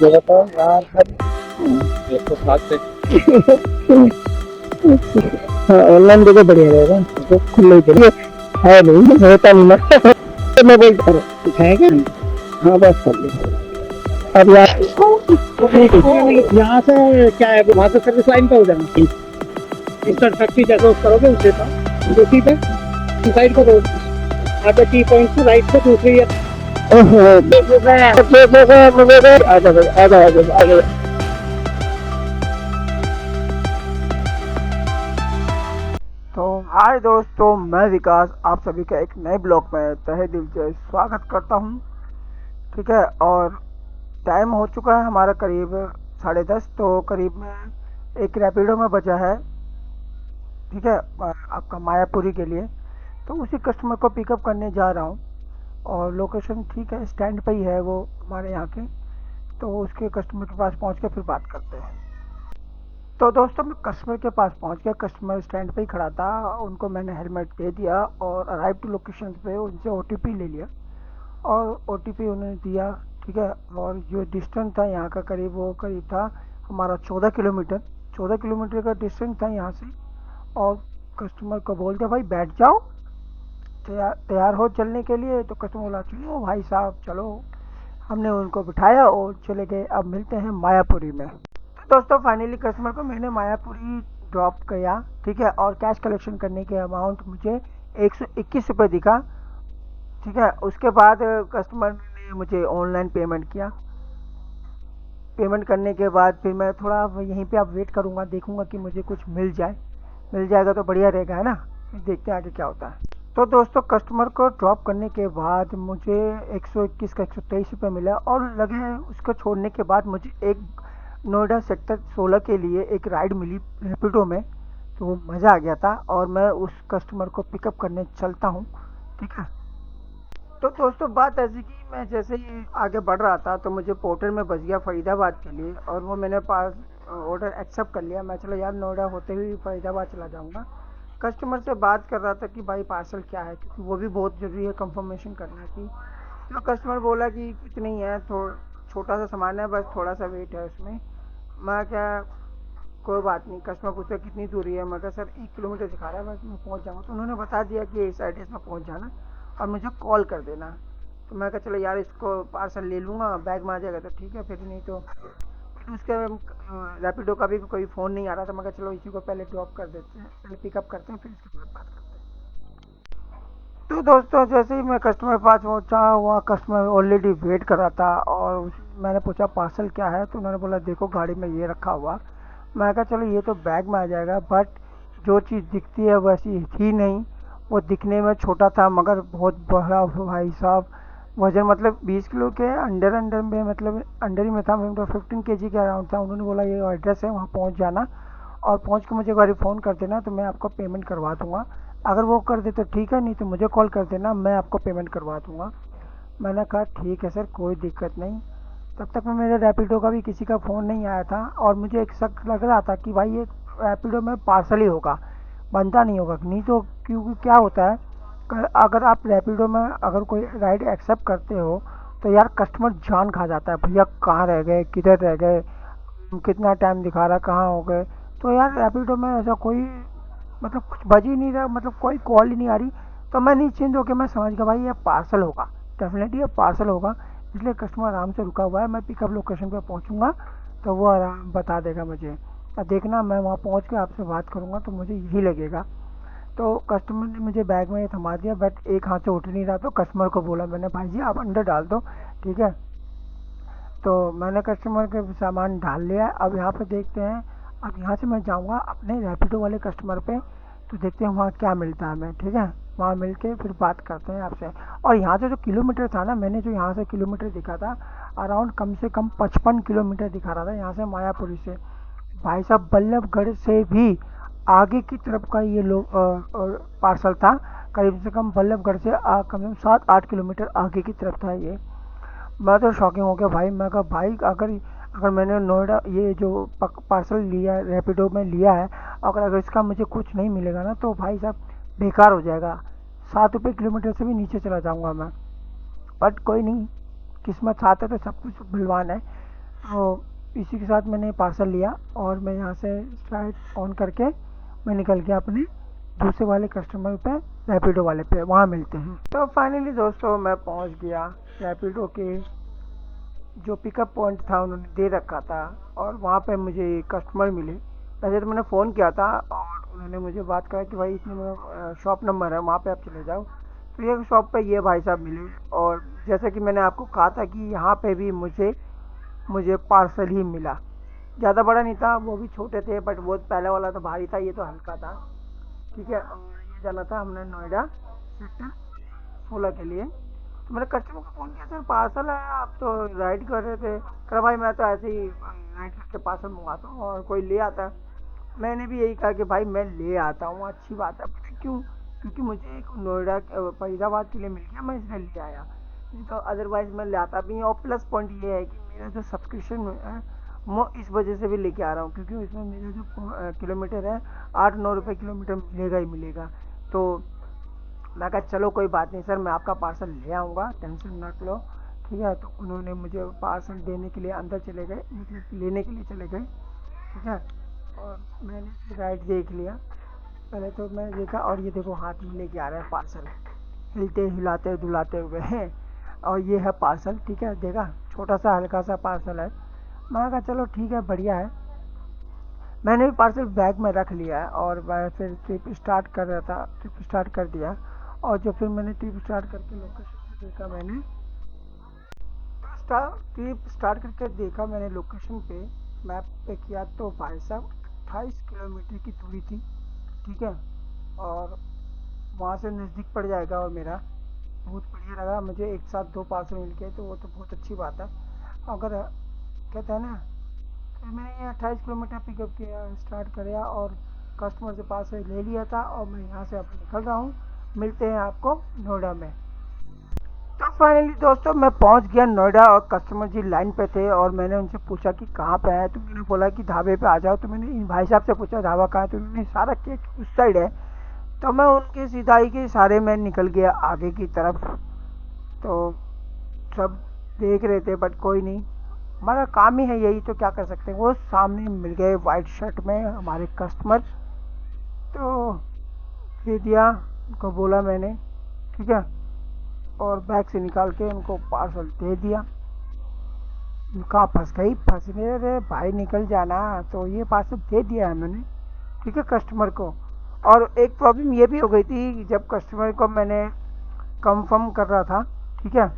ये बताओ यार हर 107 से हाँ ऑनलाइन देखो बढ़िया रहेगा तो खुले ही चलिए है नहीं होता नहीं ना तो मैं बोलता हूँ कुछ है क्या हाँ बस कर ली अब यार यहाँ से क्या है वहाँ से सर्विस लाइन पे हो जाना इंस्टर फैक्ट्री जैसे उस करोगे उससे तो उसी पे साइड को रोड आगे टी पॉइंट से राइट पे दूसरी है आजा तो हाय दोस्तों, मैं विकास आप सभी का एक नए ब्लॉग में तहे दिल से स्वागत करता हूं। ठीक है, और टाइम हो चुका है हमारा करीब 10:30, तो करीब में एक रैपिडो में बचा है। ठीक है, आपका मायापुरी के लिए, तो उसी कस्टमर को पिकअप करने जा रहा हूं और लोकेशन ठीक है स्टैंड पे ही है वो हमारे यहाँ के, तो उसके कस्टमर के पास पहुँच के फिर बात करते हैं। तो दोस्तों मैं कस्टमर के पास पहुंच गया, कस्टमर स्टैंड पे ही खड़ा था, उनको मैंने हेलमेट दे दिया और अराइव टू लोकेशन पे उनसे ओटीपी ले लिया और ओटीपी उन्होंने दिया। ठीक है, और जो डिस्टेंस था यहाँ का करीब वो करीब था हमारा 14 किलोमीटर, 14 किलोमीटर का डिस्टेंस था यहाँ से। और कस्टमर को बोल दिया भाई बैठ जाओ, तैयार हो चलने के लिए, तो कस्टमर बोला चलो भाई साहब चलो। हमने उनको बिठाया और चले गए। अब मिलते हैं मायापुरी में। दोस्तों फाइनली कस्टमर को मैंने मायापुरी ड्रॉप किया। ठीक है, और कैश कलेक्शन करने के अमाउंट मुझे 121 रुपये दिखा। ठीक है, उसके बाद कस्टमर ने मुझे ऑनलाइन पेमेंट किया। पेमेंट करने के बाद फिर मैं थोड़ा यहीं पे अब वेट करूँगा, देखूँगा कि मुझे कुछ मिल जाए। मिल जाएगा तो बढ़िया रहेगा, है ना। फिर देखते हैं आगे क्या होता है। तो दोस्तों कस्टमर को ड्रॉप करने के बाद मुझे 121 का 123 रुपये मिला, और लगे उसको छोड़ने के बाद मुझे एक नोएडा सेक्टर 16 के लिए एक राइड मिली रैपिडो में, तो मज़ा आ गया था और मैं उस कस्टमर को पिकअप करने चलता हूँ। ठीक है, तो दोस्तों बात ऐसी कि मैं जैसे ही आगे बढ़ रहा था तो मुझे पोर्टर में बच गया फरीदाबाद के लिए, और वो मैंने पास ऑर्डर एक्सेप्ट कर लिया। मैं चलो यार नोएडा होते हुए फरीदाबाद चला जाऊँगा। कस्टमर से बात कर रहा था कि भाई पार्सल क्या है, क्योंकि वो भी बहुत ज़रूरी है कंफर्मेशन करना कि। तो कस्टमर बोला कि कुछ नहीं है, छोटा सा सामान है, बस थोड़ा सा वेट है उसमें। मैं क्या, कोई बात नहीं। कस्टमर पूछा कितनी दूरी है, मैं कहा सर 1 किलोमीटर दिखा रहा है, बस मैं पहुंच जाऊंगा। तो उन्होंने बता दिया कि इस एड्रेस में पहुंच जाना और मुझे कॉल कर देना। तो मैं कहा चलो यार इसको पार्सल ले लूँगा, बैग में आ जाएगा तो ठीक है, फिर नहीं तो फिर उसके रैपिडो का भी कोई फ़ोन नहीं आ रहा था। मैं कहा चलो इसी को पहले ड्रॉप कर देते हैं, पहले पिकअप करते हैं, फिर इसके बाद बात करते हैं। तो दोस्तों जैसे ही मैं कस्टमर के पास पहुंचा, वहाँ कस्टमर ऑलरेडी वेट कर रहा था और मैंने पूछा पार्सल क्या है, तो उन्होंने बोला देखो गाड़ी में ये रखा हुआ। मैं कहा चलो ये तो बैग में आ जाएगा, बट जो चीज़ दिखती है वैसी थी नहीं। वो दिखने में छोटा था मगर बहुत बड़ा भाई साहब। वजन मतलब 20 किलो के अंडर अंडर में, मतलब अंडर ही में था, मतलब 15 kg के अराउंड था। उन्होंने बोला ये एड्रेस है, वहाँ पहुँच जाना और पहुँच के मुझे एक बार फ़ोन कर देना, तो मैं आपको पेमेंट करवा दूँगा। अगर वो कर दे तो ठीक है, नहीं तो मुझे कॉल कर देना, मैं आपको पेमेंट करवा दूँगा। मैंने कहा ठीक है सर, कोई दिक्कत नहीं। तब तक में मेरे रैपिडो का भी किसी का फ़ोन नहीं आया था और मुझे एक शक लग रहा था कि भाई ये रैपिडो में पार्सल ही होगा, बनता नहीं होगा। नहीं तो क्योंकि क्या होता है, अगर आप रैपिडो में अगर कोई राइड एक्सेप्ट करते हो तो यार कस्टमर जान खा जाता है, भैया कहाँ रह गए, किधर रह गए, कितना टाइम दिखा रहा, कहाँ हो गए। तो यार रैपिडो में ऐसा कोई मतलब कुछ बज ही नहीं रहा, मतलब कोई कॉल ही नहीं आ रही। तो मैं निश्चिंत होकर मैं समझ गया भाई ये पार्सल होगा, डेफिनेटली ये पार्सल होगा। इसलिए कस्टमर आराम से रुका हुआ है। मैं पिकअप लोकेशन पे पहुंचूंगा तो वो आराम बता देगा मुझे। अब देखना मैं वहाँ पहुँच के आपसे बात करूँगा तो मुझे यही लगेगा। तो कस्टमर ने मुझे बैग में ये थमा दिया, बट एक हाथ से उठ नहीं रहा, तो कस्टमर को बोला मैंने भाई जी आप अंदर डाल दो। ठीक है, तो मैंने कस्टमर के सामान डाल लिया। अब यहाँ पे देखते हैं, अब यहाँ से मैं जाऊँगा अपने रैपिडो वाले कस्टमर पे, तो देखते हैं वहाँ क्या मिलता है हमें। ठीक है, वहाँ मिल के फिर बात करते हैं आपसे। और यहाँ से जो किलोमीटर था ना, मैंने जो यहाँ से किलोमीटर दिखा था अराउंड कम से कम 55 किलोमीटर दिखा रहा था यहाँ से मायापुरी से। भाई साहब बल्लभगढ़ से भी आगे की तरफ का ये लोग पार्सल था। करीब से कम बल्लभगढ़ से कम से कम 7-8 किलोमीटर आगे की तरफ था ये। मैं तो शॉकिंग हो गया भाई। मैं कहा भाई अगर अगर मैंने नोएडा ये जो पार्सल लिया है रैपिडो में लिया है, अगर इसका मुझे कुछ नहीं मिलेगा ना तो भाई साहब बेकार हो जाएगा। 7 रुपये किलोमीटर से भी नीचे चला जाऊंगा मैं। बट कोई नहीं, किस्मत साथ है तो सब कुछ बलवान है। तो इसी के साथ मैंने पार्सल लिया और मैं यहाँ से स्टार्ट ऑन करके मैं निकल गया अपने दूसरे वाले कस्टमर पे, रैपिडो वाले पे, वहाँ मिलते हैं। तो फाइनली दोस्तों मैं पहुँच गया रैपिडो के जो पिकअप पॉइंट था उन्होंने दे रखा था, और वहाँ पे मुझे कस्टमर मिले। वैसे तो मैंने फ़ोन किया था और उन्होंने मुझे बात करा कि भाई इतने में शॉप नंबर है, वहाँ पे आप चले जाओ। तो ये शॉप पे ये भाई साहब मिले, और जैसा कि मैंने आपको कहा था कि यहाँ पे भी मुझे पार्सल ही मिला। ज़्यादा बड़ा नहीं था, वो भी छोटे थे, बट वो पहले वाला तो भारी था, ये तो हल्का था। ठीक है, और ये जाना था हमने नोएडा सेक्टर 16 के लिए। तो मैंने कस्टमर को फ़ोन किया, सर पार्सल है, आप तो राइड कर रहे थे। कह भाई मैं तो ऐसे ही राइड करके पार्सल मंगवाता हूँ और कोई ले आता है। मैंने भी यही कहा कि भाई मैं ले आता हूँ, अच्छी बात है। पता क्यों? क्योंकि मुझे एक नोएडा फरीदाबाद के लिए मिल गया, मैं इसलिए ले आया, नहीं तो अदरवाइज़ मैं ले आता भी। और प्लस पॉइंट ये है कि मेरा जो सब्सक्रिप्शन है मैं इस वजह से भी लेके आ रहा हूँ, क्योंकि इसमें मेरा जो किलोमीटर है 8-9 रुपये किलोमीटर मिलेगा ही मिलेगा। तो मैं कहा चलो कोई बात नहीं सर, मैं आपका पार्सल ले आऊँगा, टेंशन मत लो। ठीक है, तो उन्होंने मुझे पार्सल देने के लिए अंदर चले गए, मतलब लेने के लिए चले गए। ठीक है, और मैंने राइट देख लिया। पहले तो मैं देखा, और ये देखो हाथ में लेके आ रहा है पार्सल, हिलते हिलाते धुलाते हुए हैं, और ये है पार्सल। ठीक है, देखा छोटा सा हल्का सा पार्सल है। मैं कहा चलो ठीक है, बढ़िया है। मैंने भी पार्सल बैग में रख लिया है, और मैं फिर ट्रिप स्टार्ट कर रहा था, ट्रिप स्टार्ट कर दिया। और जब फिर मैंने ट्रिप स्टार्ट करके लोकेशन पे देखा, मैंने ट्रिप स्टार्ट करके देखा मैंने लोकेशन पे, मैप पे किया, तो भाई साहब 28 किलोमीटर की दूरी थी। ठीक है, और वहाँ से नज़दीक पड़ जाएगा, और मेरा बहुत बढ़िया लगा मुझे। एक साथ 2 पार्सल मिल गए, तो वो तो बहुत अच्छी बात है। अगर कहते हैं ना, तो मैंने ये 28 किलोमीटर पिकअप किया, स्टार्ट किया, और कस्टमर से पास से ले लिया था, और मैं यहाँ से अब निकल रहा हूँ। मिलते हैं आपको नोएडा में। तो फाइनली दोस्तों मैं पहुंच गया नोएडा, और कस्टमर जी लाइन पे थे, और मैंने उनसे पूछा कि कहाँ पे है, तो उन्होंने बोला कि ढाबे पे आ जाओ। तो मैंने इन भाई साहब से पूछा ढाबा कहाँ है, तो उन्होंने इशारा किया कि उस साइड है। तो मैं उनके सिधाई के इशारे में निकल गया आगे की तरफ। तो सब देख रहे थे, बट कोई नहीं, हमारा काम ही है यही, तो क्या कर सकते हैं। वो सामने मिल गए वाइट शर्ट में हमारे कस्टमर, तो दे दिया उनको, बोला मैंने। ठीक है, और बैग से निकाल के उनको पार्सल दे दिया। कहाँ फंस गई, फंसने रे भाई, निकल जाना। तो ये पार्सल दे दिया है मैंने, ठीक है, कस्टमर को। और एक प्रॉब्लम ये भी हो गई थी, जब कस्टमर को मैंने कंफर्म कर रहा था, ठीक है,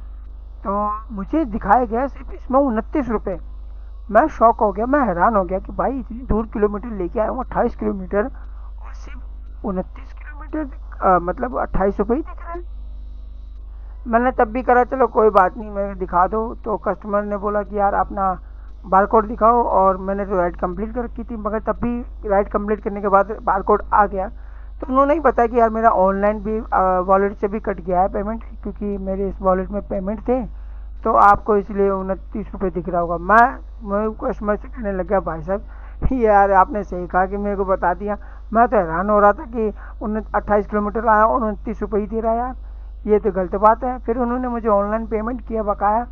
तो मुझे दिखाया गया सिर्फ इसमें 29 रुपये। मैं शॉक हो गया, मैं हैरान हो गया कि भाई इतनी दूर किलोमीटर लेके आया हूँ, 28 किलोमीटर, और सिर्फ 29 किलोमीटर, मतलब 28 रुपये ही दिख रहे हैं। मैंने तब भी करा चलो कोई बात नहीं, मैं दिखा दो। तो कस्टमर ने बोला कि यार अपना बारकोड दिखाओ, और मैंने तो राइड कंप्लीट कर रखी थी, मगर तब भी राइड कंप्लीट करने के बाद बारकोड आ गया। तो उन्होंने ही बताया कि यार मेरा ऑनलाइन भी वॉलेट से भी कट गया है पेमेंट, क्योंकि मेरे इस वॉलेट में पेमेंट थे, तो आपको इसलिए 29 रुपये दिख रहा होगा। मैं कस्टमर से कहने लग गया भाई साहब यार आपने सही कहा कि मेरे को बता दिया। मैं तो हैरान हो रहा था कि 28 किलोमीटर आया और 29 रुपये ही दे रहा है यार, ये तो गलत बात है। फिर उन्होंने मुझे ऑनलाइन पेमेंट किया बकाया,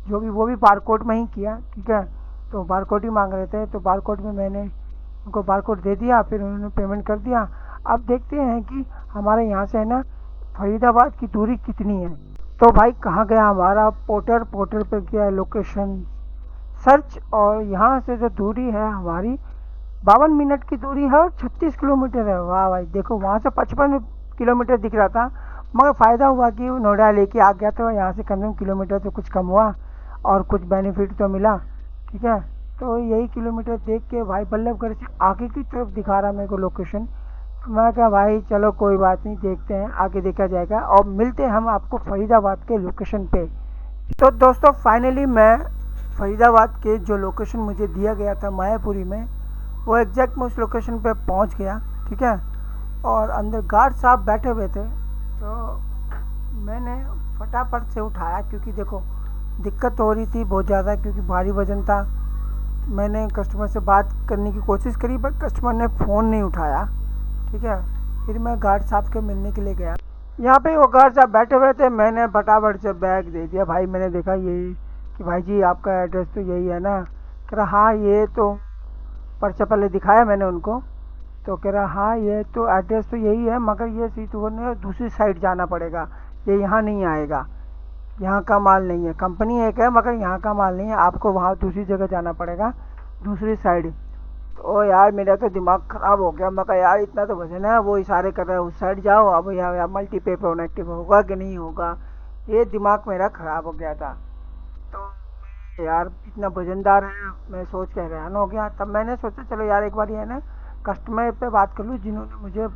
जो भी वो भी बारकोड में ही किया। ठीक है, तो बारकोड ही मांग रहे थे, तो बारकोड में मैंने उनको बारकोड दे दिया, फिर उन्होंने पेमेंट कर दिया। अब देखते हैं कि हमारे यहाँ से है ना फरीदाबाद की दूरी कितनी है। तो भाई कहाँ गया हमारा पोर्टर पे किया है लोकेशन सर्च, और यहाँ से जो दूरी है हमारी 52 मिनट की दूरी है, और 36 किलोमीटर है। वाह भाई, देखो वहाँ से 55 किलोमीटर दिख रहा था, मगर फ़ायदा हुआ कि नोएडा लेके आ गया, तो यहाँ से कम से कम किलोमीटर तो कुछ कम हुआ, और कुछ बेनिफिट तो मिला। ठीक है, तो यही किलोमीटर देख के भाई बल्लभगढ़ से आगे की तरफ दिखा रहा मेरे को लोकेशन। मैं कहा भाई चलो कोई बात नहीं, देखते हैं आगे देखा जाएगा, और मिलते हैं हम आपको फरीदाबाद के लोकेशन पे। तो दोस्तों फाइनली मैं फरीदाबाद के जो लोकेशन मुझे दिया गया था मायापुरी में, वो एग्जैक्ट मैं उस लोकेशन पे पहुंच गया। ठीक है, और अंदर गार्ड साहब बैठे हुए थे, तो मैंने फटाफट से उठाया, क्योंकि देखो दिक्कत हो रही थी बहुत ज़्यादा, क्योंकि भारी वज़न था। मैंने कस्टमर से बात करने की कोशिश करी, बट कस्टमर ने फ़ोन नहीं उठाया। ठीक है, फिर मैं गार्ड साहब के मिलने के लिए गया। यहाँ पे वो गार्ड साहब बैठे हुए थे, मैंने फटाफट से बैग दे दिया। भाई मैंने देखा यही कि भाई जी आपका एड्रेस तो यही है ना, कह रहा हाँ ये तो पर्चा पहले दिखाया मैंने उनको, तो कह रहा हाँ ये तो एड्रेस तो यही है मगर ये सीट ने दूसरी साइड जाना पड़ेगा, ये यहाँ नहीं आएगा, यहाँ का माल नहीं है, कंपनी एक है मगर यहाँ का माल नहीं है, आपको वहाँ दूसरी जगह जाना पड़ेगा, दूसरी साइड। तो यार मेरा तो दिमाग ख़राब हो गया, मैं कहा यार इतना तो वजन है, वो इशारे कर रहा है उस साइड जाओ, अब यहाँ मल्टी पे कनेक्टिव होगा कि नहीं होगा, ये दिमाग मेरा ख़राब हो गया था। तो यार इतना वजनदार है, मैं सोच के हैरान हो गया। तब मैंने सोचा चलो यार एक बार ये ना कस्टमर पे बात कर लूँ जिन्होंने मुझे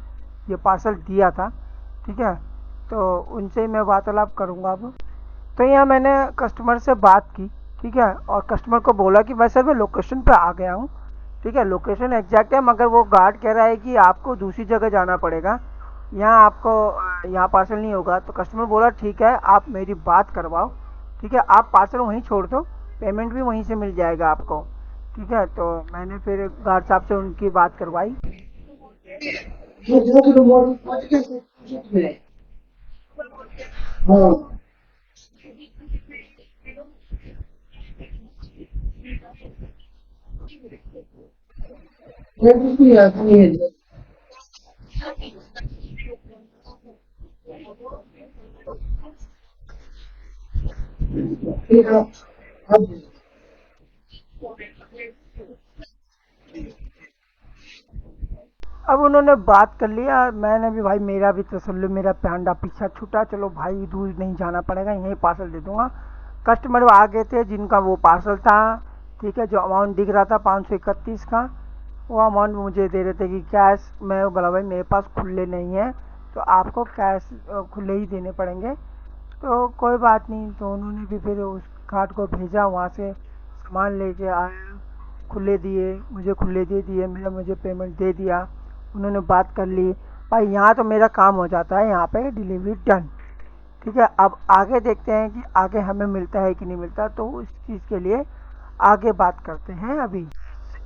ये पार्सल दिया था, ठीक है, तो उनसे ही मैं वार्तालाप करूँगा अब। तो यहाँ मैंने कस्टमर से बात की, ठीक है, और कस्टमर को बोला कि वैसे मैं लोकेशन पे आ गया हूँ, ठीक है, लोकेशन एग्जैक्ट है मगर वो गार्ड कह रहा है कि आपको दूसरी जगह जाना पड़ेगा, यहाँ आपको यहाँ पार्सल नहीं होगा। तो कस्टमर बोला ठीक है आप मेरी बात करवाओ, ठीक है, आप पार्सल वहीं छोड़ दो, पेमेंट भी वहीं से मिल जाएगा आपको, ठीक है। तो मैंने फिर गार्ड साहब से उनकी बात करवाई। अब उन्होंने बात कर लिया, मैंने भी भाई मेरा भी तसल्लु, मेरा प्यांडा पीछा छूटा, चलो भाई दूर नहीं जाना पड़ेगा, यहीं पार्सल दे दूंगा। कस्टमर आ गए थे जिनका वो पार्सल था, ठीक है, जो अमाउंट दिख रहा था 531 का, वो अमाउंट मुझे दे रहे थे कि कैश। मैं बोला भाई मेरे पास खुले नहीं है, तो आपको कैश खुले ही देने पड़ेंगे। तो कोई बात नहीं, तो उन्होंने भी फिर उस कार्ड को भेजा, वहाँ से सामान लेके आया, खुले दिए, मुझे खुले दे दिए, मेरा मुझे पेमेंट दे दिया, उन्होंने बात कर ली। भाई यहाँ तो मेरा काम हो जाता है, यहाँ पे डिलीवरी डन, ठीक है। अब आगे देखते हैं कि आगे हमें मिलता है कि नहीं मिलता, तो उस चीज़ के लिए आगे बात करते हैं। अभी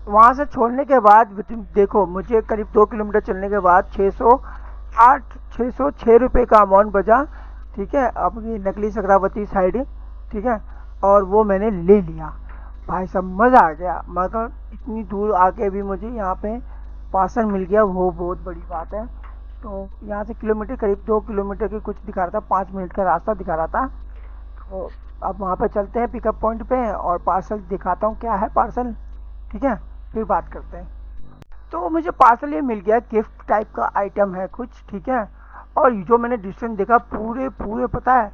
वहाँ से छोड़ने के बाद देखो मुझे करीब 2 किलोमीटर चलने के बाद 606 रुपये का अमाउंट बचा, ठीक है, अपनी नकली सकरावती साइड, ठीक है, और वो मैंने ले लिया। भाई सब मज़ा आ गया, मगर इतनी दूर आके भी मुझे यहाँ पे पार्सल मिल गया, वो बहुत बड़ी बात है। तो यहाँ से किलोमीटर करीब 2 किलोमीटर की कुछ दिखा रहा था, 5 मिनट का रास्ता दिखा रहा था। तो अब वहाँ पे चलते हैं पिकअप पॉइंट पे और पार्सल दिखाता हूँ क्या है पार्सल, ठीक है, फिर बात करते हैं। तो मुझे पार्सल ये मिल गया, गिफ्ट टाइप का आइटम है कुछ, ठीक है, और जो मैंने डिस्टेंस देखा पूरे पूरे पता है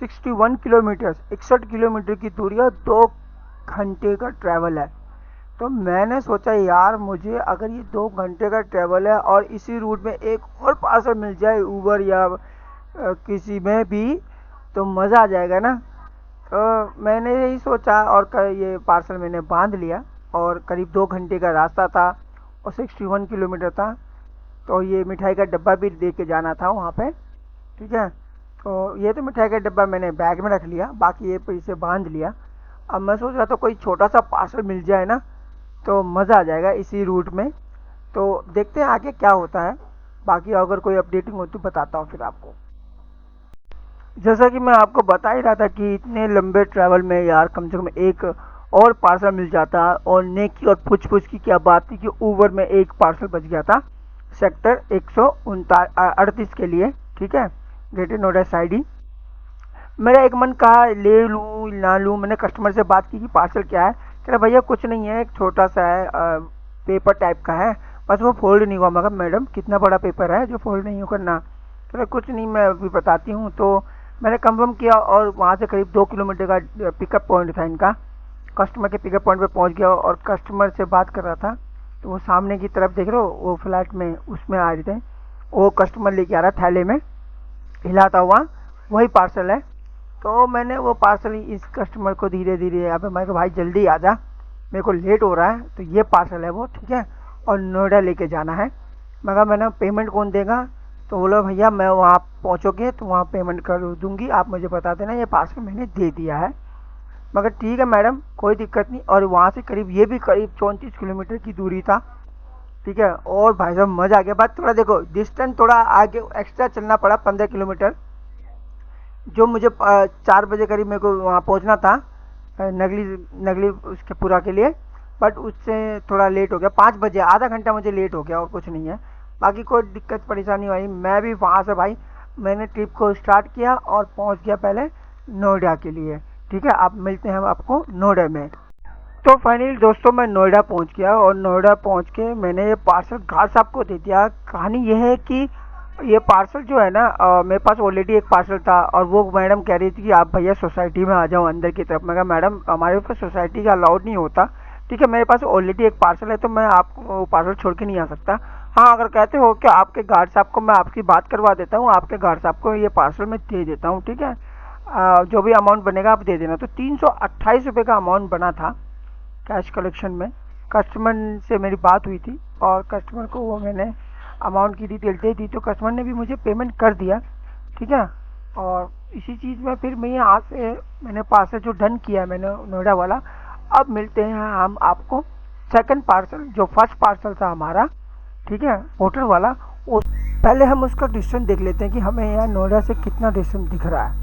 61 किलोमीटर, 61 किलोमीटर की दूरी है, 2 घंटे का ट्रैवल है। तो मैंने सोचा यार मुझे अगर ये 2 घंटे का ट्रैवल है और इसी रूट में एक और पार्सल मिल जाए ऊबर या किसी में भी, तो मज़ा आ जाएगा ना। तो मैंने यही सोचा और ये पार्सल मैंने बांध लिया, और करीब 2 घंटे का रास्ता था और 61 किलोमीटर था, तो ये मिठाई का डब्बा भी दे के जाना था वहाँ पे, ठीक है। तो ये तो मिठाई का डब्बा मैंने बैग में रख लिया, बाकी ये इसे बांध लिया। अब मैं सोच रहा था कोई छोटा सा पार्सल मिल जाए ना तो मज़ा आ जाएगा इसी रूट में। तो देखते हैं आगे क्या होता है, बाकी अगर कोई अपडेटिंग होती तो बताता हूँ फिर आपको। जैसा कि मैं आपको बता ही रहा था कि इतने लंबे ट्रैवल में यार कम से कम एक और पार्सल मिल जाता, और नेकी और पूछ पूछ की क्या बात थी कि ऊबर में एक पार्सल बच गया था सेक्टर 138 के लिए, ठीक है, ग्रेटर नोएडा साइड ही। मेरा एक मन कहा ले लूँ ना लूँ, मैंने कस्टमर से बात की कि पार्सल क्या है, कह रहा भैया कुछ नहीं है, एक छोटा सा है, पेपर टाइप का है, बस वो फोल्ड नहीं हुआ। मगर मैडम कितना बड़ा पेपर है जो फोल्ड नहीं हो करना, कह रहा कुछ नहीं मैं अभी बताती हूँ। तो मैंने कंफर्म किया और वहाँ से करीब 2 किलोमीटर का पिकअप पॉइंट था इनका, कस्टमर के पिकअप पॉइंट पे पहुँच गया और कस्टमर से बात कर रहा था। तो वो सामने की तरफ देख रहे हो, वो फ्लैट में उसमें आ रहे थे, वो कस्टमर लेके आ रहा थैले में हिलाता हुआ, वही पार्सल है। तो मैंने वो पार्सल इस कस्टमर को धीरे धीरे, अब मैं कहा भाई जल्दी आ जा, मेरे को लेट हो रहा है, तो ये पार्सल है वो, ठीक है, और नोएडा लेके जाना है। मगर मैंने पेमेंट कौन देगा, तो बोला भैया मैं वहाँ पहुँचोगे तो वहाँ पेमेंट कर दूँगी, आप मुझे बता देना, ये पार्सल मैंने दे दिया है। मगर ठीक है मैडम कोई दिक्कत नहीं। और वहाँ से करीब ये भी करीब 34 किलोमीटर की दूरी था, ठीक है। और भाई साहब मज़ा आ गया। बात थोड़ा देखो डिस्टेंस थोड़ा आगे एक्स्ट्रा चलना पड़ा, 15 किलोमीटर, जो मुझे 4 बजे करीब मेरे को वहाँ पहुँचना था, नगली नगली उसके पूरा के लिए, बट उससे थोड़ा लेट हो गया, 5 बजे, आधा घंटा मुझे लेट हो गया और कुछ नहीं है। बाकी कोई दिक्कत परेशानी हुई, मैं भी वहाँ से भाई मैंने ट्रिप को स्टार्ट किया और पहुँच गया पहले नोएडा के लिए। ठीक है, आप मिलते हैं हम आपको नोएडा में। तो फाइनली दोस्तों मैं नोएडा पहुंच गया और नोएडा पहुंच के मैंने ये पार्सल गार्ड साहब को दे दिया। कहानी ये है कि ये पार्सल जो है ना, मेरे पास ऑलरेडी एक पार्सल था और वो मैडम कह रही थी कि आप भैया सोसाइटी में आ जाओ अंदर की तरफ। मैं कहा मैडम हमारे ऊपर सोसाइटी का अलाउड नहीं होता। ठीक है, मेरे पास ऑलरेडी एक पार्सल है तो मैं आपको पार्सल छोड़ के नहीं आ सकता। हाँ, अगर कहते हो कि आपके गार्ड साहब को मैं आपकी बात करवा देता हूँ, आपके गार्ड साहब को ये पार्सल मैं दे देता हूँ। ठीक है, जो भी अमाउंट बनेगा आप दे देना। तो 328 रुपये का अमाउंट बना था कैश कलेक्शन में। कस्टमर से मेरी बात हुई थी और कस्टमर को वो मैंने अमाउंट की डिटेल दे दी, तो कस्टमर ने भी मुझे पेमेंट कर दिया। ठीक है, और इसी चीज़ में फिर मैं यहाँ से मैंने पार्सल जो डन किया मैंने नोएडा वाला। अब मिलते हैं हम आपको सेकंड पार्सल, जो फर्स्ट पार्सल था हमारा, ठीक है, होटल वाला। उस पहले हम उसका डिस्टेंस देख लेते हैं कि हमें यहाँ नोएडा से कितना डिस्टेंस दिख रहा है।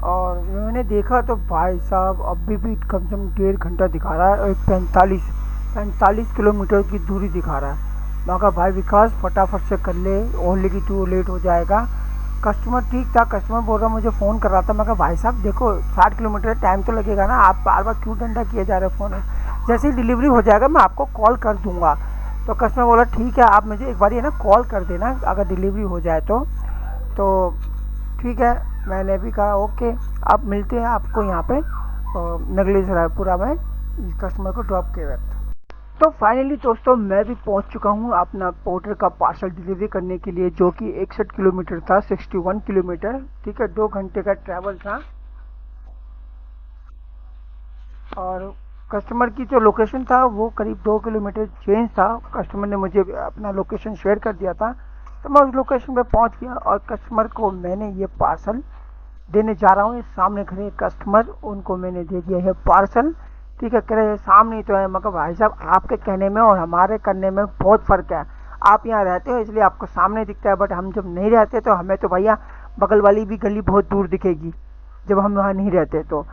और मैंने देखा तो भाई साहब अभी भी कम से कम 1.5 घंटा दिखा रहा है, 45 किलोमीटर की दूरी दिखा रहा है। मैं कहा भाई विकास फटाफट से कर ले, ऑलरेडी तू लेट हो जाएगा। कस्टमर ठीक था, कस्टमर बोल रहा मुझे फ़ोन कर रहा था। मैं कहा भाई साहब देखो 60 किलोमीटर टाइम तो लगेगा ना, आप बार बार क्यों डंडा किए जा रहे फ़ोन में, जैसे ही डिलीवरी हो जाएगा मैं आपको कॉल कर दूँगा। तो कस्टमर बोला ठीक है, आप मुझे एक बार ये ना कॉल कर देना अगर डिलीवरी हो जाए तो ठीक है। मैंने भी कहा ओके। अब मिलते हैं आपको यहाँ पे नगली सरायपुरा में कस्टमर को ड्रॉप के वक्त। तो फाइनली दोस्तों मैं भी पहुँच चुका हूँ अपना पोर्टर का पार्सल डिलीवरी करने के लिए, जो कि 61 किलोमीटर था, 61 किलोमीटर। ठीक है, 2 घंटे का ट्रैवल था। और कस्टमर की जो लोकेशन था वो करीब 2 किलोमीटर चेंज था। कस्टमर ने मुझे अपना लोकेशन शेयर कर दिया था, तो मैं उस लोकेशन पे पहुंच गया और कस्टमर को मैंने ये पार्सल देने जा रहा हूँ। ये सामने खड़े कस्टमर, उनको मैंने दे दिया है पार्सल। ठीक है, कह रहे सामने तो है। मगर भाई साहब आपके कहने में और हमारे करने में बहुत फ़र्क है। आप यहाँ रहते हो इसलिए आपको सामने दिखता है, बट हम जब नहीं रहते तो हमें तो भैया बगल वाली भी गली बहुत दूर दिखेगी जब हम वहाँ नहीं रहते। तो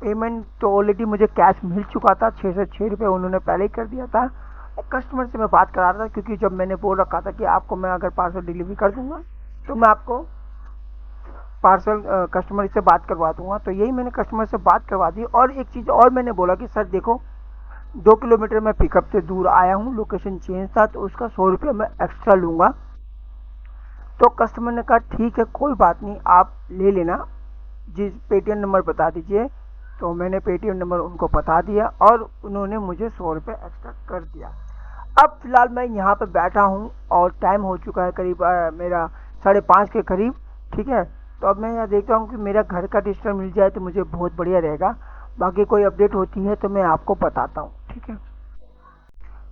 पेमेंट तो ऑलरेडी मुझे कैश मिल चुका था, 6 से 6 रुपये उन्होंने पहले ही कर दिया था। कस्टमर से मैं बात करा रहा था, क्योंकि जब मैंने बोल रखा था कि आपको मैं अगर पार्सल डिलीवरी कर दूंगा तो मैं आपको पार्सल कस्टमर से बात करवा दूंगा। तो यही मैंने कस्टमर से बात करवा दी। और एक चीज़ और मैंने बोला कि सर देखो 2 किलोमीटर मैं पिकअप से दूर आया हूँ, लोकेशन चेंज था, तो उसका 100 रुपये मैं एक्स्ट्रा लूँगा। तो कस्टमर ने कहा ठीक है कोई बात नहीं, आप ले लेना, जिस पेटीएम नंबर बता दीजिए। तो मैंने पेटीएम नंबर उनको बता दिया और उन्होंने मुझे 100 रुपये एक्स्ट्रा कर दिया। अब फिलहाल मैं यहाँ पे बैठा हूँ और टाइम हो चुका है करीब मेरा 5:30 के करीब। ठीक है, तो अब मैं यहाँ देखता हूँ कि मेरा घर का डिस्टेंस मिल जाए तो मुझे बहुत बढ़िया रहेगा। बाकी कोई अपडेट होती है तो मैं आपको बताता हूँ। ठीक है,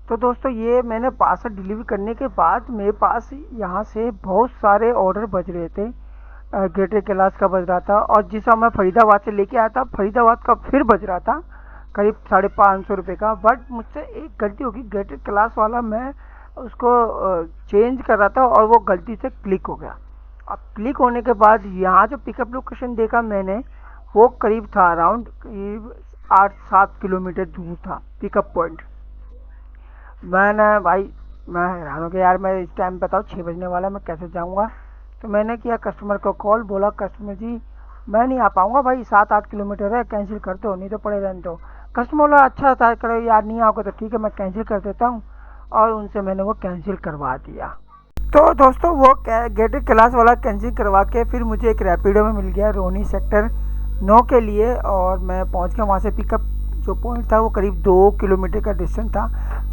तो दोस्तों ये मैंने पार्सल डिलीवरी करने के बाद मेरे पास यहाँ से बहुत सारे ऑर्डर बज रहे थे। ग्रेटर कैलाश का बज रहा था, और जिसका मैं फरीदाबाद से लेके आया था फरीदाबाद का फिर बज रहा था करीब 550 रुपये का। बट मुझसे एक गलती होगी, ग्रेटर कैलाश वाला मैं उसको चेंज कर रहा था और वो गलती से क्लिक हो गया। अब क्लिक होने के बाद यहाँ जो पिकअप लोकेशन देखा मैंने, वो करीब था अराउंड करीब 8-7 किलोमीटर दूर था पिकअप पॉइंट। मैंने भाई मैं हैरान हो गया, यार मैं इस टाइम बताओ 6 बजने वाला, मैं कैसे जाऊँगा। तो मैंने किया कस्टमर को कॉल, बोला कस्टमर जी मैं नहीं आ पाऊँगा भाई, 7-8 किलोमीटर है, कैंसिल कर दो नहीं तो पड़े रहने दो। कस्टमर बोला अच्छा था, करो यार नहीं आओगे तो ठीक है मैं कैंसिल कर देता हूँ, और उनसे मैंने वो कैंसिल करवा दिया। तो दोस्तों वो ग्रेटर कैलाश वाला कैंसिल करवा के फिर मुझे एक रैपिडो में मिल गया रोनी सेक्टर 9 के लिए, और मैं पहुँच गया वहाँ से। पिकअप जो पॉइंट था वो करीब 2 किलोमीटर का डिस्टेंस था,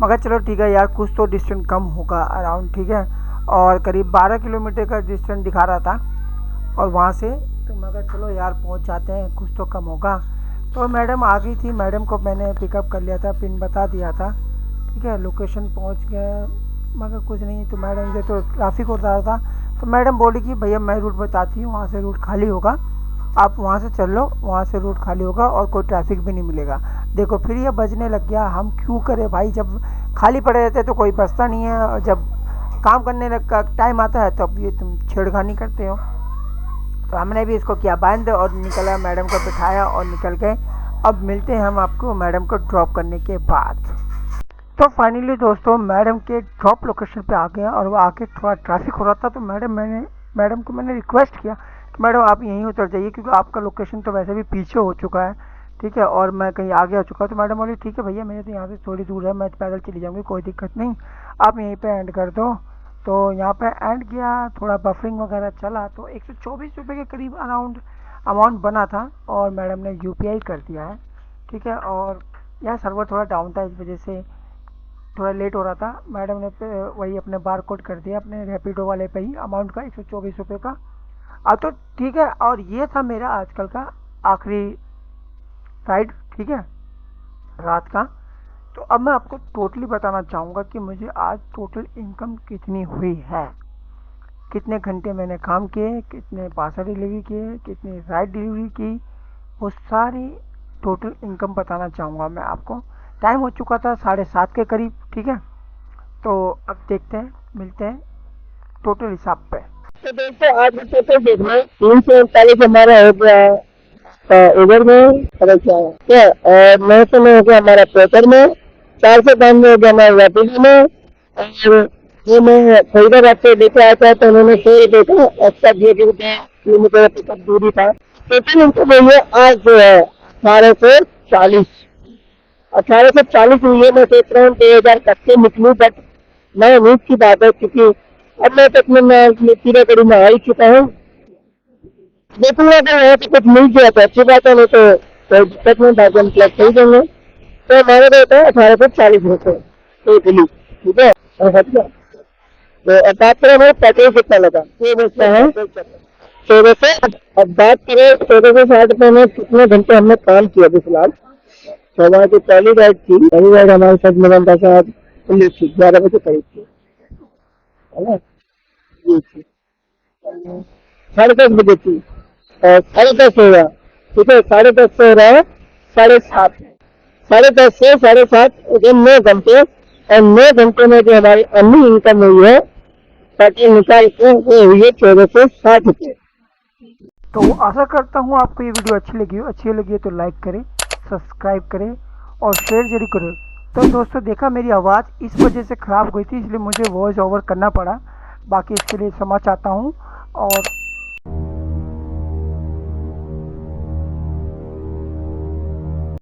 मगर चलो ठीक है यार कुछ तो डिस्टेंस कम होगा अराउंड। ठीक है, और करीब 12 किलोमीटर का डिस्टेंस दिखा रहा था और वहाँ से, तो मैं कहा चलो यार पहुँच जाते हैं, कुछ तो कम होगा। तो मैडम आ गई थी, मैडम को मैंने पिकअप कर लिया था, पिन बता दिया था। ठीक है, लोकेशन पहुँच गया मगर कुछ नहीं। तो मैडम मुझे तो ट्रैफिक होता रहा था, तो मैडम बोली कि भैया मैं रूट बताती हूँ, वहाँ से रूट खाली होगा, आप वहाँ से चल लो, वहाँ से रूट खाली होगा और कोई ट्रैफिक भी नहीं मिलेगा। देखो फिर ये बजने लग गया, हम क्यों करें भाई, जब खाली पड़े रहते तो कोई बचता नहीं है, और जब काम करने का टाइम आता है तब तो ये तुम छेड़खानी करते हो। तो हमने भी इसको किया बंद और निकला, मैडम को बिठाया और निकल गए अब मिलते हैं हम आपको मैडम को ड्रॉप करने के बाद। तो फाइनली दोस्तों मैडम के ड्रॉप लोकेशन पे आ गए और वो आके थोड़ा ट्रैफिक हो रहा था, तो मैडम को मैंने रिक्वेस्ट किया कि मैडम आप यहीं उतर जाइए, क्योंकि आपका लोकेशन तो वैसे भी पीछे हो चुका है, ठीक है, और मैं कहीं आगे आ चुका हूँ। तो मैडम बोली ठीक है भैया, मेरे तो यहाँ से थोड़ी दूर है, मैं पैदल चली जाऊँगी, कोई दिक्कत नहीं, आप यहीं पे एंड कर दो। तो यहाँ पे एंड किया, थोड़ा बफरिंग वगैरह चला, तो 124 रुपये के करीब अराउंड अमाउंट बना था और मैडम ने यूपीआई कर दिया है, ठीक है। और यह सर्वर थोड़ा डाउन था, इस वजह से थोड़ा लेट हो रहा था। मैडम ने वही अपने बार कोड कर दिया अपने रैपिडो वाले पे ही अमाउंट का 124 रुपये का। अब तो ठीक है, और ये था मेरा आजकल का आखिरी राइड, ठीक है, रात का। तो अब मैं आपको टोटली बताना चाहूँगा कि मुझे आज टोटल इनकम कितनी हुई है, कितने घंटे मैंने काम किए, कितने पार्सल डिलीवरी किए, कितनी राइड डिलीवरी की, वो सारी टोटल इनकम बताना चाहूँगा मैं आपको। टाइम हो चुका था 7:30 के करीब, ठीक है। तो अब देखते हैं, मिलते हैं टोटल हिसाब पे। तो दोस्तों आज का टोटल देखना 339 हमारा हो गया उबर में, क्या क्या और 900 में हो गया हमारा पेपर में, 492 हो गया हमारा रैपिडो में। और ये मैं फरीदाबाद से लेके आया था तो उन्होंने 100 रुपये का एक्स्ट्रा दिए, क्योंकि किलोमीटर पिकअप दूरी था। टोटल इनकम हुई है आज जो है 1840 हुई है। मैं सोच रहा हूँ 2000 कब से निकलूँ, बट मैं उम्मीद की बात है, क्योंकि अब मैं तक में पूरा कड़ी में आ ही चुका हूँ। देखूंगा अगर यहाँ पे कुछ मिल गया तो अच्छी बात है, नहीं तो कोई दिक्कत नहीं, बाकी हम प्लस सही देंगे। तो हमारे रहता है 1840 रुपये टोटली, ठीक है। और हट गया तो अब बात करें हमें पैकेज कितना लगा, ये देखते हैं 14 से। अब बात करें 1460 रुपये में कितने घंटे हमने काम किया अभी फिलहाल। तो हमारी जो पहली राइड हमारे साथ मिलन था शायद 11 बजे करीब थी, है ना, ये थी 10:30 बजे थी और 10:30 हो रहा, ठीक है, 10:30 से हो रहा है 7:30, 10:30 से 7:30 हो 9 घंटे। और 9 घंटे में जो हमारी अन्य इनकम हुई है पैकेज निकाल के वो हुई है 1460 रुपये। तो आशा करता हूँ आपको ये वीडियो अच्छी लगी है तो लाइक करें, सब्सक्राइब करें और शेयर जरूर करें। तो दोस्तों देखा, मेरी आवाज़ इस वजह से ख़राब हुई थी, इसलिए मुझे वॉइस ओवर करना पड़ा, बाकी इसके लिए क्षमा चाहता हूँ। और